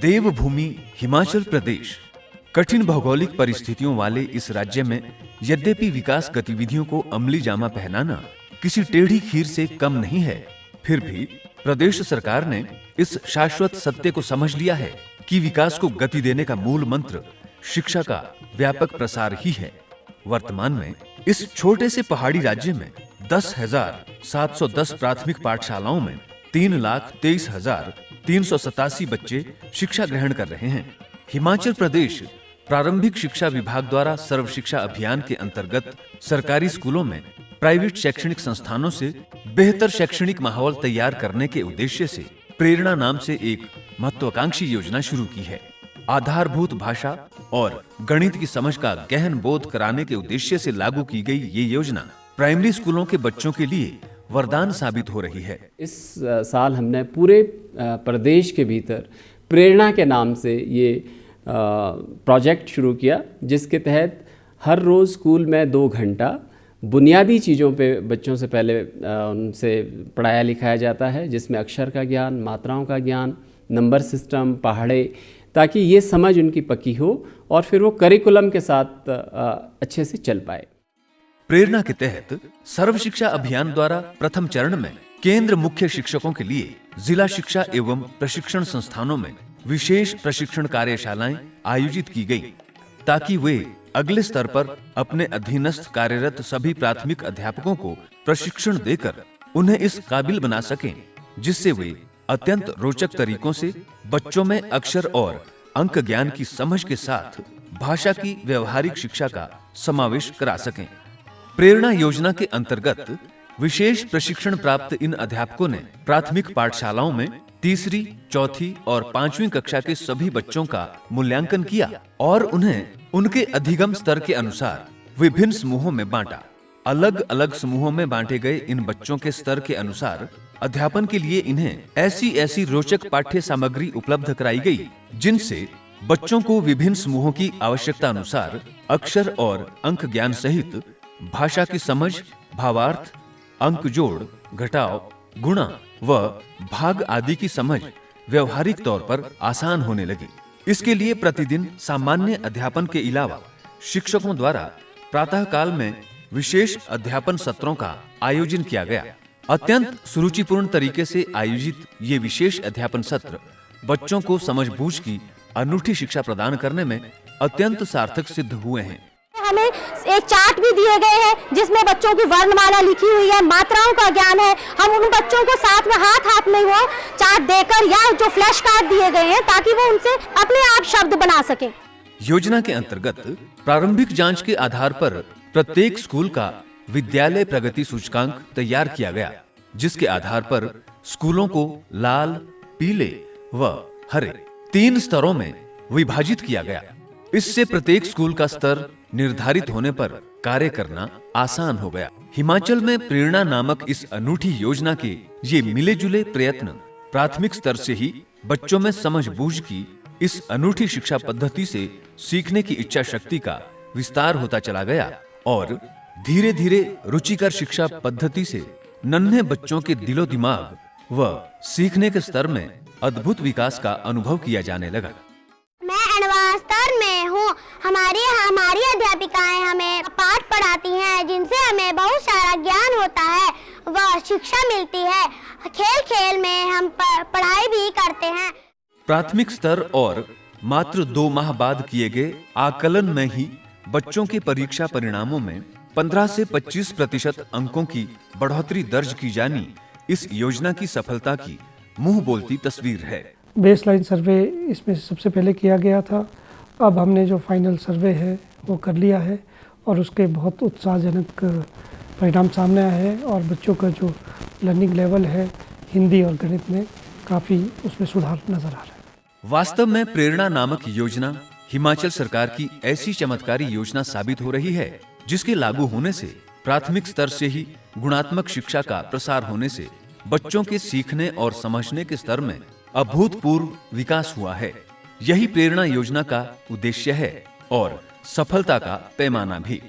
देवभूमि हिमाचल प्रदेश कठिन भौगोलिक परिस्थितियों वाले इस राज्य में यद्यपि विकास गतिविधियों को अमली जामा पहनाना किसी टेढ़ी खीर से कम नहीं है, फिर भी प्रदेश सरकार ने इस शाश्वत सत्य को समझ लिया है कि विकास को गति देने का मूल मंत्र शिक्षा का व्यापक प्रसार ही है। वर्तमान में इस छोटे से पहाड़ी राज्य में 10,710 प्राथमिक पाठशालाओं में 3,23,387 बच्चे शिक्षा ग्रहण कर रहे हैं। हिमाचल प्रदेश प्रारंभिक शिक्षा विभाग द्वारा सर्व शिक्षा अभियान के अंतर्गत सरकारी स्कूलों में प्राइवेट शैक्षणिक संस्थानों से बेहतर शैक्षणिक माहौल तैयार करने के उद्देश्य से प्रेरणा नाम से एक महत्वाकांक्षी योजना शुरू की है। आधारभूत भाषा और गणित की समझ का गहन बोध कराने के उद्देश्य से लागू की गई ये योजना प्राइमरी स्कूलों के बच्चों के लिए वरदान साबित हो रही है। इस साल हमने पूरे प्रदेश के भीतर प्रेरणा के नाम से ये प्रोजेक्ट शुरू किया, जिसके तहत हर रोज़ स्कूल में 2 घंटा बुनियादी चीज़ों पे बच्चों से पहले उनसे पढ़ाया लिखाया जाता है, जिसमें अक्षर का ज्ञान, मात्राओं का ज्ञान, नंबर सिस्टम, पहाड़े, ताकि ये समझ उनकी पक्की हो और फिर वो करिकुलम के साथ अच्छे से चल पाए। प्रेरणा के तहत सर्व शिक्षा अभियान द्वारा प्रथम चरण में केंद्र मुख्य शिक्षकों के लिए जिला शिक्षा एवं प्रशिक्षण संस्थानों में विशेष प्रशिक्षण कार्यशालाएं आयोजित की गई, ताकि वे अगले स्तर पर अपने अधीनस्थ कार्यरत सभी प्राथमिक अध्यापकों को प्रशिक्षण देकर उन्हें इस काबिल बना सकें, जिससे वे अत्यंत रोचक तरीकों से बच्चों में अक्षर और अंक ज्ञान की समझ के साथ भाषा की व्यवहारिक शिक्षा का समावेश करा सकें। प्रेरणा योजना के अंतर्गत विशेष प्रशिक्षण प्राप्त इन अध्यापकों ने प्राथमिक पाठशालाओं में तीसरी, चौथी और 5वीं कक्षा के सभी बच्चों का मूल्यांकन किया और उन्हें उनके अधिगम स्तर के अनुसार विभिन्न समूहों में बांटा। अलग अलग समूहों में बांटे गए इन बच्चों के स्तर के अनुसार अध्यापन के लिए इन्हें ऐसी रोचक पाठ्य सामग्री उपलब्ध कराई गई, जिनसे बच्चों को विभिन्न समूहों की आवश्यकता अनुसार अक्षर और अंक ज्ञान सहित भाषा की समझ, भावार्थ, अंक जोड़, घटाव, गुणा व भाग आदि की समझ व्यवहारिक तौर पर आसान होने लगी। इसके लिए प्रतिदिन सामान्य अध्यापन के अलावा शिक्षकों द्वारा प्रातः काल में विशेष अध्यापन सत्रों का आयोजन किया गया। अत्यंत सुरुचिपूर्ण तरीके से आयोजित ये विशेष अध्यापन सत्र बच्चों को समझबूझ की अनूठी शिक्षा प्रदान करने में अत्यंत सार्थक सिद्ध हुए हैं। हमें एक चार्ट भी दिए गए हैं जिसमें बच्चों की वर्णमाला लिखी हुई है, मात्राओं का ज्ञान है। हम उन बच्चों को साथ में हाथ में वो चार्ट देकर या जो फ्लैश कार्ड दिए गए हैं, ताकि वो उनसे अपने आप शब्द बना सके। योजना के अंतर्गत प्रारंभिक जांच के आधार पर प्रत्येक स्कूल का विद्यालय प्रगति सूचकांक तैयार किया गया, जिसके आधार पर स्कूलों को लाल, पीले व हरे 3 स्तरों में विभाजित किया गया। इससे प्रत्येक स्कूल का स्तर निर्धारित होने पर कार्य करना आसान हो गया। हिमाचल में प्रेरणा नामक इस अनूठी योजना के ये मिले जुले प्रयत्न प्राथमिक स्तर से ही बच्चों में समझ बूझ की इस अनूठी शिक्षा पद्धति से सीखने की इच्छा शक्ति का विस्तार होता चला गया और धीरे धीरे रुचिकर शिक्षा पद्धति से नन्हे बच्चों के दिलो दिमाग व सीखने के स्तर में अद्भुत विकास का अनुभव किया जाने लगा। मैं एडवांस स्तर में हूँ। हमारी अध्यापिकाएं हमें पाठ पढ़ाती हैं, जिनसे हमें बहुत सारा ज्ञान होता है व शिक्षा मिलती है। खेल खेल में हम पढ़ाई भी करते हैं। प्राथमिक स्तर और मात्र 2 माह बाद किए गए आकलन में ही बच्चों के परीक्षा परिणामों में 15 से 25% अंकों की बढ़ोतरी दर्ज की जानी इस योजना की सफलता की मुंह बोलती तस्वीर है। बेसलाइन सर्वे इसमें सबसे पहले किया गया था। अब हमने जो फाइनल सर्वे है वो कर लिया है और उसके बहुत उत्साहजनक परिणाम सामने आए हैं और बच्चों का जो लर्निंग लेवल है हिंदी और गणित में काफ़ी उसमें सुधार नजर आ रहा है। वास्तव में प्रेरणा नामक योजना हिमाचल सरकार की ऐसी चमत्कारी योजना साबित हो रही है, जिसके लागू होने से प्राथमिक स्तर से ही गुणात्मक शिक्षा का प्रसार होने से बच्चों के सीखने और समझने के स्तर में अभूतपूर्व विकास हुआ है। यही प्रेरणा योजना का उद्देश्य है और सफलता का पैमाना भी।